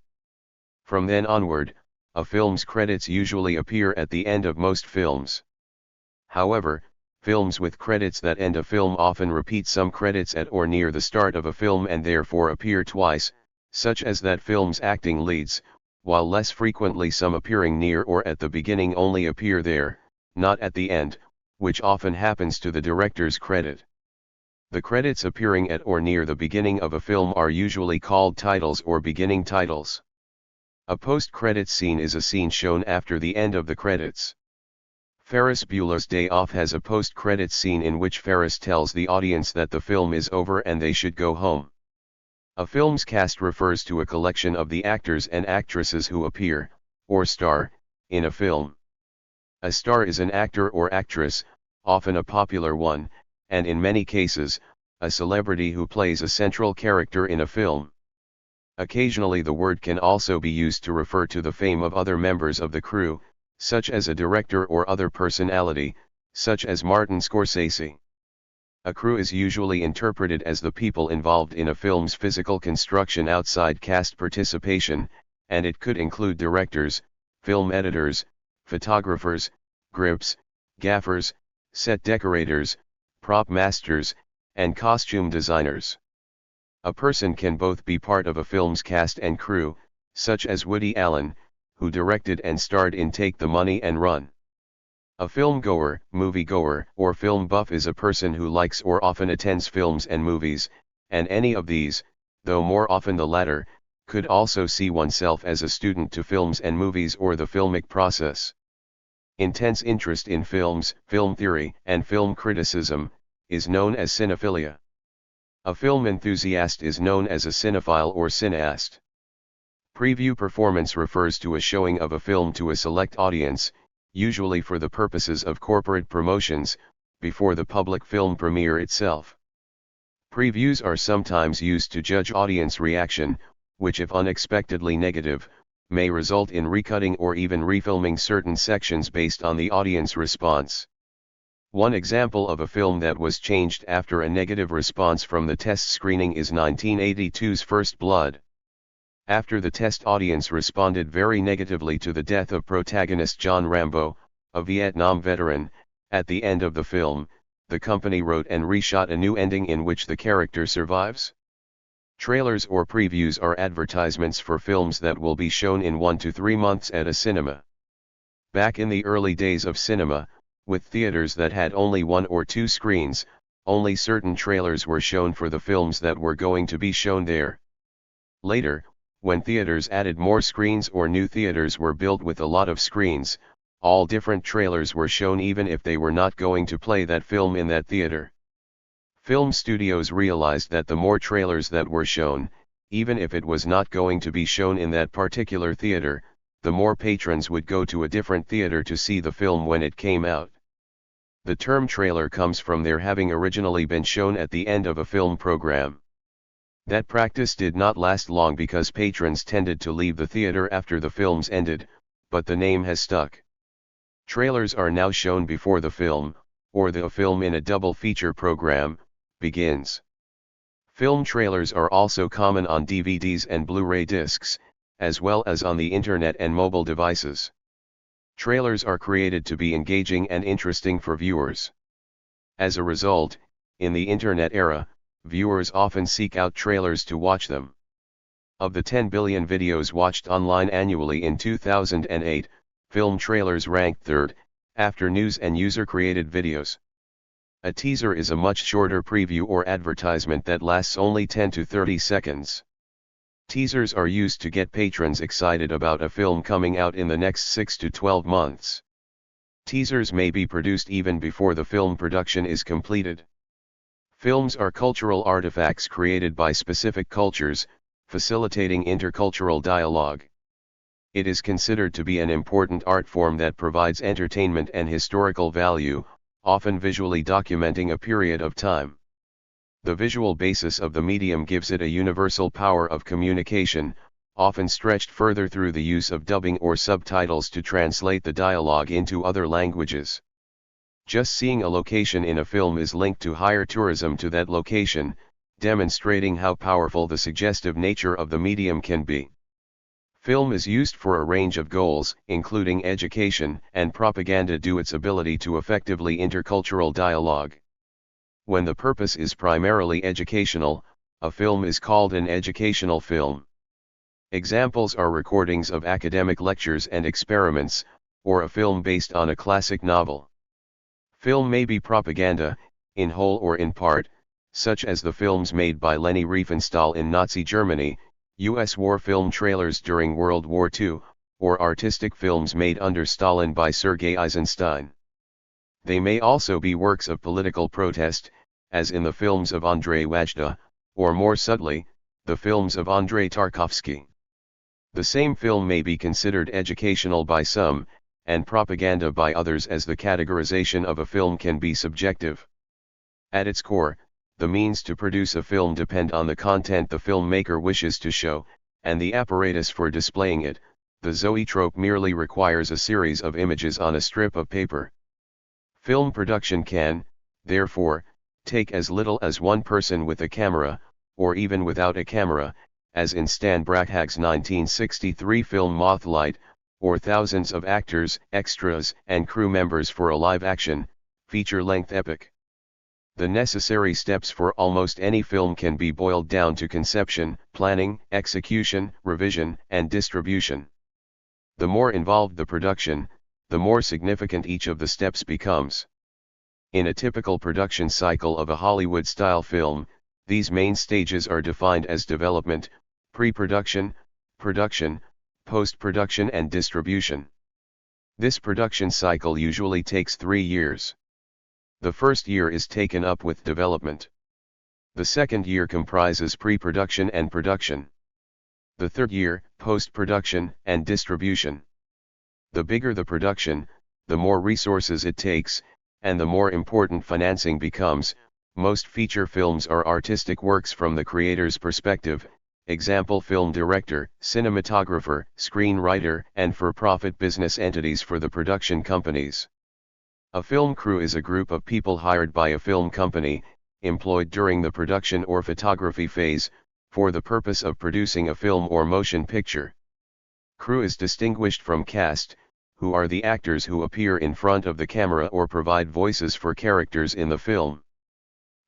From then onward, a film's credits usually appear at the end of most films. However, films with credits that end a film often repeat some credits at or near the start of a film and therefore appear twice, such as that film's acting leads, while less frequently some appearing near or at the beginning only appear there, not at the end, which often happens to the director's credit. The credits appearing at or near the beginning of a film are usually called titles or beginning titles. A post-credits scene is a scene shown after the end of the credits. Ferris Bueller's Day Off has a post-credits scene in which Ferris tells the audience that the film is over and they should go home. A film's cast refers to a collection of the actors and actresses who appear, or star, in a film. A star is an actor or actress, often a popular one, and in many cases, a celebrity who plays a central character in a film. Occasionally the word can also be used to refer to the fame of other members of the crew, such as a director or other personality, such as Martin Scorsese. A crew is usually interpreted as the people involved in a film's physical construction outside cast participation, and it could include directors, film editors, photographers, grips, gaffers, set decorators, prop masters, and costume designers. A person can both be part of a film's cast and crew, such as Woody Allen, who directed and starred in Take the Money and Run. A filmgoer, moviegoer, or film buff is a person who likes or often attends films and movies, and any of these, though more often the latter, could also see oneself as a student to films and movies or the filmic process. Intense interest in films, film theory, and film criticism is known as cinephilia. A film enthusiast is known as a cinephile or cineast. Preview performance refers to a showing of a film to a select audience, usually for the purposes of corporate promotions, before the public film premiere itself. Previews are sometimes used to judge audience reaction, which if unexpectedly negative, may result in recutting or even refilming certain sections based on the audience response. One example of a film that was changed after a negative response from the test screening is 1982's First Blood. After the test audience responded very negatively to the death of protagonist John Rambo, a Vietnam veteran, at the end of the film, the company wrote and reshot a new ending in which the character survives. Trailers or previews are advertisements for films that will be shown in 1 to 3 months at a cinema. Back in the early days of cinema, with theaters that had only 1 or 2 screens, only certain trailers were shown for the films that were going to be shown there. Later, when theaters added more screens or new theaters were built with a lot of screens, all different trailers were shown even if they were not going to play that film in that theater. Film studios realized that the more trailers that were shown, even if it was not going to be shown in that particular theater, the more patrons would go to a different theater to see the film when it came out. The term trailer comes from their having originally been shown at the end of a film program. That practice did not last long because patrons tended to leave the theater after the films ended, but the name has stuck. Trailers are now shown before the film, or the film in a double feature program, begins. Film trailers are also common on DVDs and Blu-ray discs, as well as on the internet and mobile devices. Trailers are created to be engaging and interesting for viewers. As a result, in the internet era, viewers often seek out trailers to watch them. Of the 10 billion videos watched online annually in 2008, film trailers ranked third, after news and user-created videos. A teaser is a much shorter preview or advertisement that lasts only 10 to 30 seconds. Teasers are used to get patrons excited about a film coming out in the next 6 to 12 months. Teasers may be produced even before the film production is completed. Films are cultural artifacts created by specific cultures, facilitating intercultural dialogue. It is considered to be an important art form that provides entertainment and historical value, often visually documenting a period of time. The visual basis of the medium gives it a universal power of communication, often stretched further through the use of dubbing or subtitles to translate the dialogue into other languages. Just seeing a location in a film is linked to higher tourism to that location, demonstrating how powerful the suggestive nature of the medium can be. Film is used for a range of goals, including education and propaganda due to its ability to effectively intercultural dialogue. When the purpose is primarily educational, a film is called an educational film. Examples are recordings of academic lectures and experiments, or a film based on a classic novel. Film may be propaganda, in whole or in part, such as the films made by Leni Riefenstahl in Nazi Germany, U.S. war film trailers during World War II, or artistic films made under Stalin by Sergei Eisenstein. They may also be works of political protest, as in the films of Andrzej Wajda, or more subtly, the films of Andrei Tarkovsky. The same film may be considered educational by some, and propaganda by others, as the categorization of a film can be subjective. At its core, the means to produce a film depend on the content the filmmaker wishes to show, and the apparatus for displaying it. The zoetrope merely requires a series of images on a strip of paper. Film production can, therefore, take as little as one person with a camera, or even without a camera, as in Stan Brakhag's 1963 film Mothlight, or thousands of actors, extras, and crew members for a live-action, feature-length epic. The necessary steps for almost any film can be boiled down to conception, planning, execution, revision, and distribution. The more involved the production, the more significant each of the steps becomes. In a typical production cycle of a Hollywood-style film, these main stages are defined as development, pre-production, production, post-production and distribution. This production cycle usually takes 3 years. The first year is taken up with development. The second year comprises pre-production and production. The third year, post-production and distribution. The bigger the production, the more resources it takes, and the more important financing becomes. Most feature films are artistic works from the creator's perspective, example film director, cinematographer, screenwriter, and for-profit business entities for the production companies. A film crew is a group of people hired by a film company, employed during the production or photography phase, for the purpose of producing a film or motion picture. Crew is distinguished from cast, who are the actors who appear in front of the camera or provide voices for characters in the film.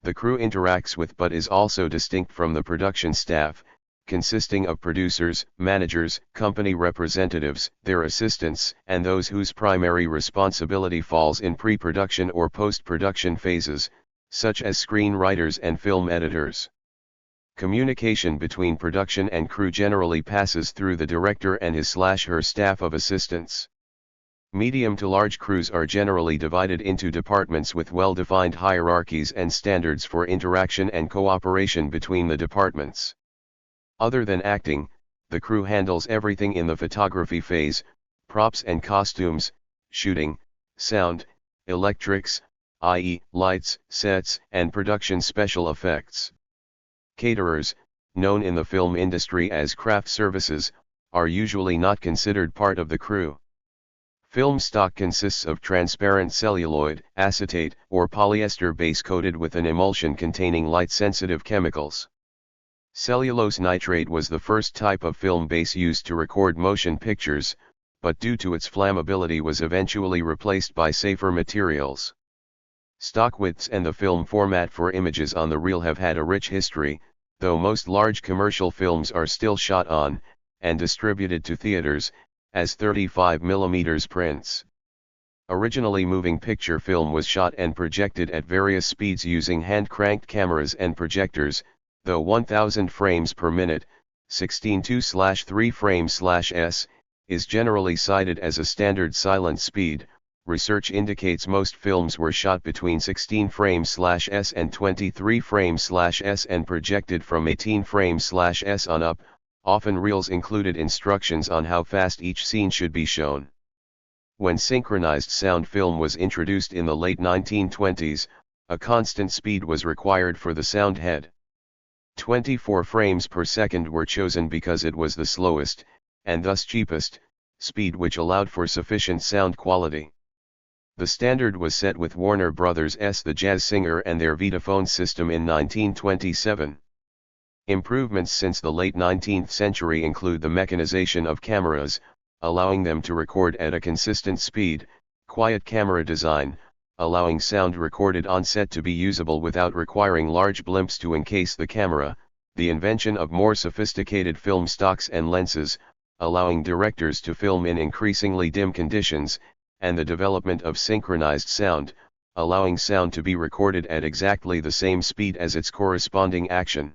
The crew interacts with but is also distinct from the production staff, consisting of producers, managers, company representatives, their assistants, and those whose primary responsibility falls in pre-production or post-production phases, such as screenwriters and film editors. Communication between production and crew generally passes through the director and his/her staff of assistants. Medium to large crews are generally divided into departments with well-defined hierarchies and standards for interaction and cooperation between the departments. Other than acting, the crew handles everything in the photography phase: props and costumes, shooting, sound, electrics, i.e., lights, sets, and production special effects. Caterers, known in the film industry as craft services, are usually not considered part of the crew. Film stock consists of transparent celluloid, acetate, or polyester base coated with an emulsion containing light-sensitive chemicals. Cellulose nitrate was the first type of film base used to record motion pictures, but due to its flammability was eventually replaced by safer materials. Stock widths and the film format for images on the reel have had a rich history, though most large commercial films are still shot on, and distributed to theaters, as 35mm prints. Originally, moving picture film was shot and projected at various speeds using hand-cranked cameras and projectors, though 1000 frames per minute, 16:2/3 frames/s, is generally cited as a standard silent speed. Research indicates most films were shot between 16 frames/s and 23 frames/s and projected from 18 frames/s on up. Often reels included instructions on how fast each scene should be shown. When synchronized sound film was introduced in the late 1920s, a constant speed was required for the sound head. 24 frames per second were chosen because it was the slowest, and thus cheapest, speed, which allowed for sufficient sound quality. The standard was set with Warner Brothers' The Jazz Singer and their Vitaphone system in 1927. Improvements since the late 19th century include the mechanization of cameras, allowing them to record at a consistent speed, quiet camera design, allowing sound recorded on set to be usable without requiring large blimps to encase the camera, the invention of more sophisticated film stocks and lenses, allowing directors to film in increasingly dim conditions, and the development of synchronized sound, allowing sound to be recorded at exactly the same speed as its corresponding action.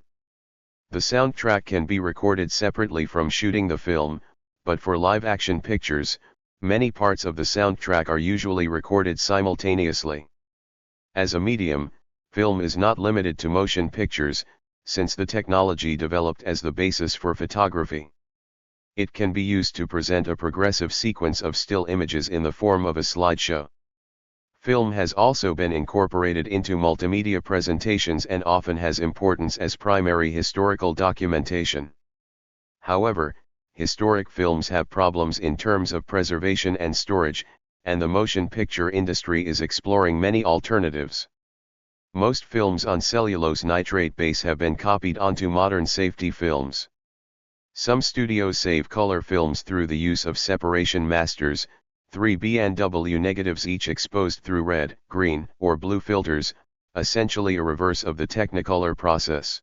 The soundtrack can be recorded separately from shooting the film, but for live-action pictures, many parts of the soundtrack are usually recorded simultaneously. As a medium, film is not limited to motion pictures, since the technology developed as the basis for photography. It can be used to present a progressive sequence of still images in the form of a slideshow. Film has also been incorporated into multimedia presentations and often has importance as primary historical documentation. However, historic films have problems in terms of preservation and storage, and the motion picture industry is exploring many alternatives. Most films on cellulose nitrate base have been copied onto modern safety films. Some studios save color films through the use of separation masters, 3B and W negatives each exposed through red, green, or blue filters, essentially a reverse of the Technicolor process.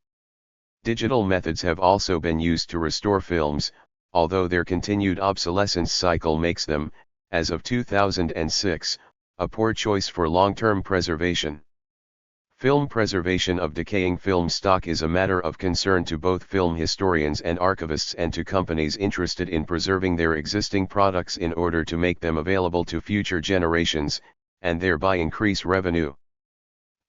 Digital methods have also been used to restore films, although their continued obsolescence cycle makes them, as of 2006, a poor choice for long-term preservation. Film preservation of decaying film stock is a matter of concern to both film historians and archivists and to companies interested in preserving their existing products in order to make them available to future generations, and thereby increase revenue.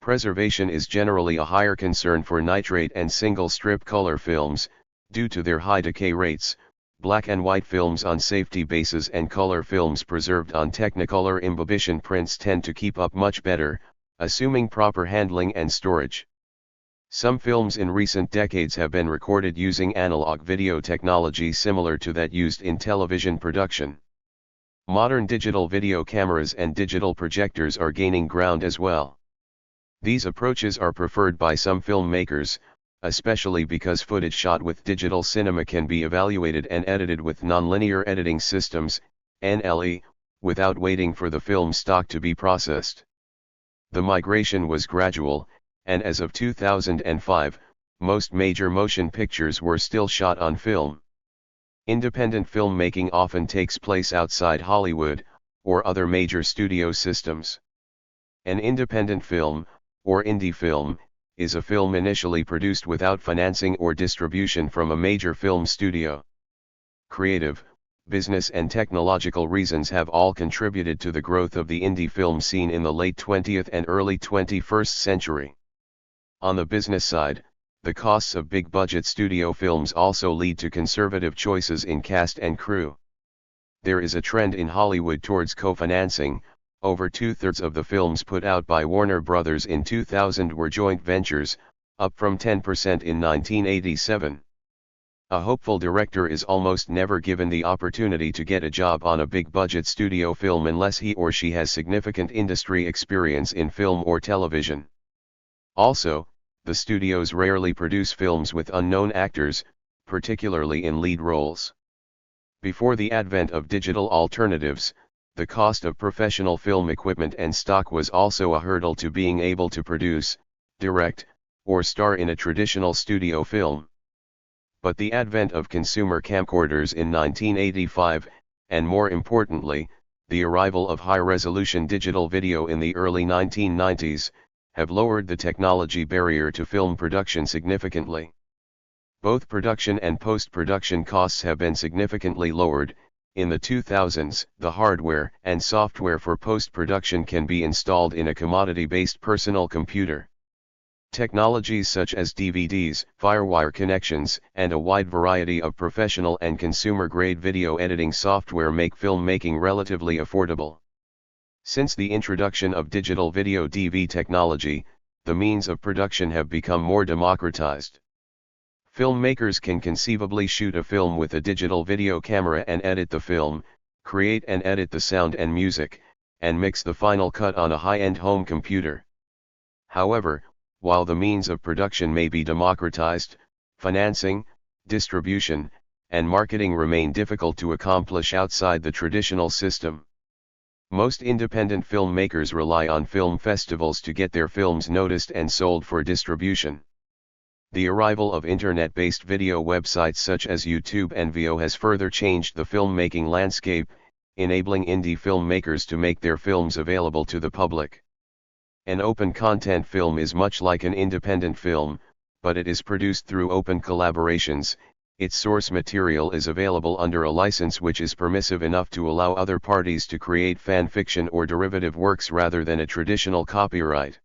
Preservation is generally a higher concern for nitrate and single-strip color films, due to their high decay rates. Black and white films on safety bases and color films preserved on Technicolor imbibition prints tend to keep up much better, assuming proper handling and storage. Some films in recent decades have been recorded using analog video technology similar to that used in television production. Modern digital video cameras and digital projectors are gaining ground as well. These approaches are preferred by some filmmakers, especially because footage shot with digital cinema can be evaluated and edited with nonlinear editing systems, NLE, without waiting for the film stock to be processed. The migration was gradual, and as of 2005, most major motion pictures were still shot on film. Independent filmmaking often takes place outside Hollywood, or other major studio systems. An independent film, or indie film, is a film initially produced without financing or distribution from a major film studio. Creative, business and technological reasons have all contributed to the growth of the indie film scene in the late 20th and early 21st century. On the business side, the costs of big-budget studio films also lead to conservative choices in cast and crew. There is a trend in Hollywood towards co-financing. Over two-thirds of the films put out by Warner Brothers in 2000 were joint ventures, up from 10% in 1987. A hopeful director is almost never given the opportunity to get a job on a big-budget studio film unless he or she has significant industry experience in film or television. Also, the studios rarely produce films with unknown actors, particularly in lead roles. Before the advent of digital alternatives, the cost of professional film equipment and stock was also a hurdle to being able to produce, direct, or star in a traditional studio film. But the advent of consumer camcorders in 1985, and more importantly, the arrival of high-resolution digital video in the early 1990s, have lowered the technology barrier to film production significantly. Both production and post-production costs have been significantly lowered. In the 2000s, the hardware and software for post-production can be installed in a commodity-based personal computer. Technologies such as DVDs, FireWire connections, and a wide variety of professional and consumer-grade video editing software make filmmaking relatively affordable. Since the introduction of digital video DV technology, the means of production have become more democratized. Filmmakers can conceivably shoot a film with a digital video camera and edit the film, create and edit the sound and music, and mix the final cut on a high-end home computer. However, while the means of production may be democratized, financing, distribution, and marketing remain difficult to accomplish outside the traditional system. Most independent filmmakers rely on film festivals to get their films noticed and sold for distribution. The arrival of internet-based video websites such as YouTube and Vimeo has further changed the filmmaking landscape, enabling indie filmmakers to make their films available to the public. An open content film is much like an independent film, but it is produced through open collaborations. Its source material is available under a license which is permissive enough to allow other parties to create fan fiction or derivative works rather than a traditional copyright.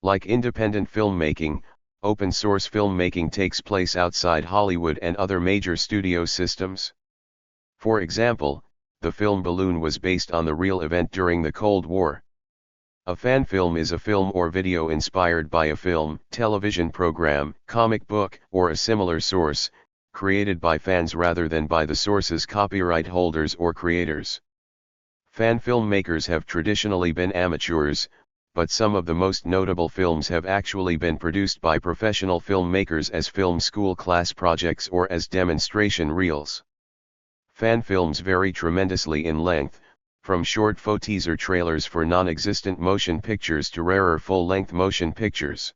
Like independent filmmaking, open source filmmaking takes place outside Hollywood and other major studio systems. For example, the film Balloon was based on the real event during the Cold War. A fan film is a film or video inspired by a film, television program, comic book, or a similar source, created by fans rather than by the source's copyright holders or creators. Fan filmmakers have traditionally been amateurs, but some of the most notable films have actually been produced by professional filmmakers as film school class projects or as demonstration reels. Fan films vary tremendously in length, from short faux teaser trailers for non-existent motion pictures to rarer full-length motion pictures.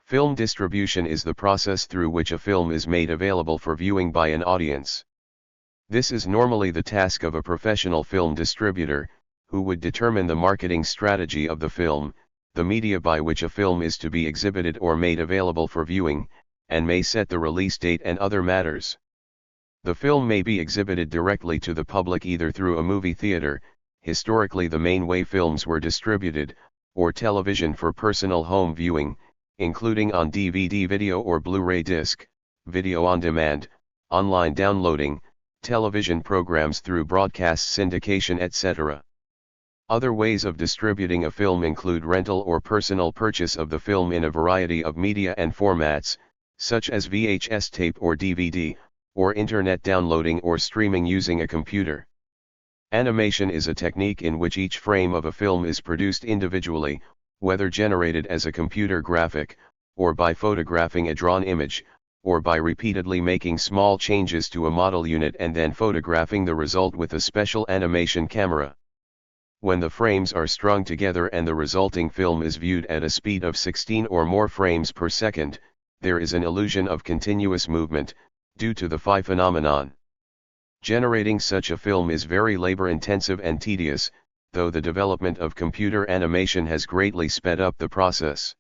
Film distribution is the process through which a film is made available for viewing by an audience. This is normally the task of a professional film distributor, who would determine the marketing strategy of the film, the media by which a film is to be exhibited or made available for viewing, and may set the release date and other matters. The film may be exhibited directly to the public either through a movie theater, historically the main way films were distributed, or television for personal home viewing, including on DVD video or Blu-ray disc, video on demand, online downloading, television programs through broadcast syndication, etc. Other ways of distributing a film include rental or personal purchase of the film in a variety of media and formats, such as VHS tape or DVD, or internet downloading or streaming using a computer. Animation is a technique in which each frame of a film is produced individually, whether generated as a computer graphic, or by photographing a drawn image, or by repeatedly making small changes to a model unit and then photographing the result with a special animation camera. When the frames are strung together and the resulting film is viewed at a speed of 16 or more frames per second, there is an illusion of continuous movement, due to the phi phenomenon. Generating such a film is very labor-intensive and tedious, though the development of computer animation has greatly sped up the process.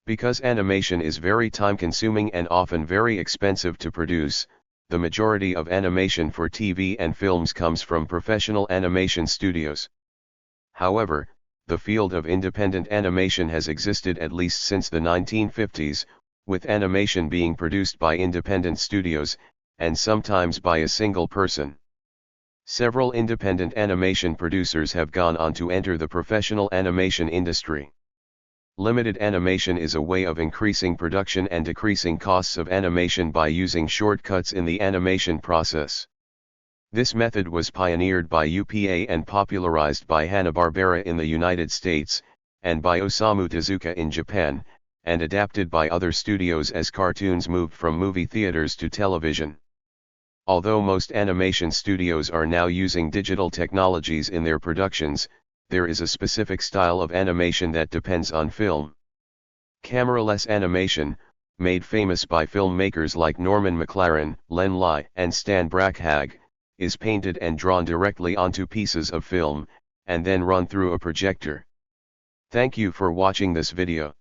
Because animation is very time-consuming and often very expensive to produce, the majority of animation for TV and films comes from professional animation studios. However, the field of independent animation has existed at least since the 1950s, with animation being produced by independent studios, and sometimes by a single person. Several independent animation producers have gone on to enter the professional animation industry. Limited animation is a way of increasing production and decreasing costs of animation by using shortcuts in the animation process. This method was pioneered by UPA and popularized by Hanna-Barbera in the United States, and by Osamu Tezuka in Japan, and adapted by other studios as cartoons moved from movie theaters to television. Although most animation studios are now using digital technologies in their productions, there is a specific style of animation that depends on film. Camera-less animation, made famous by filmmakers like Norman McLaren, Len Lai, and Stan Brakhage, is painted and drawn directly onto pieces of film, and then run through a projector. Thank you for watching this video.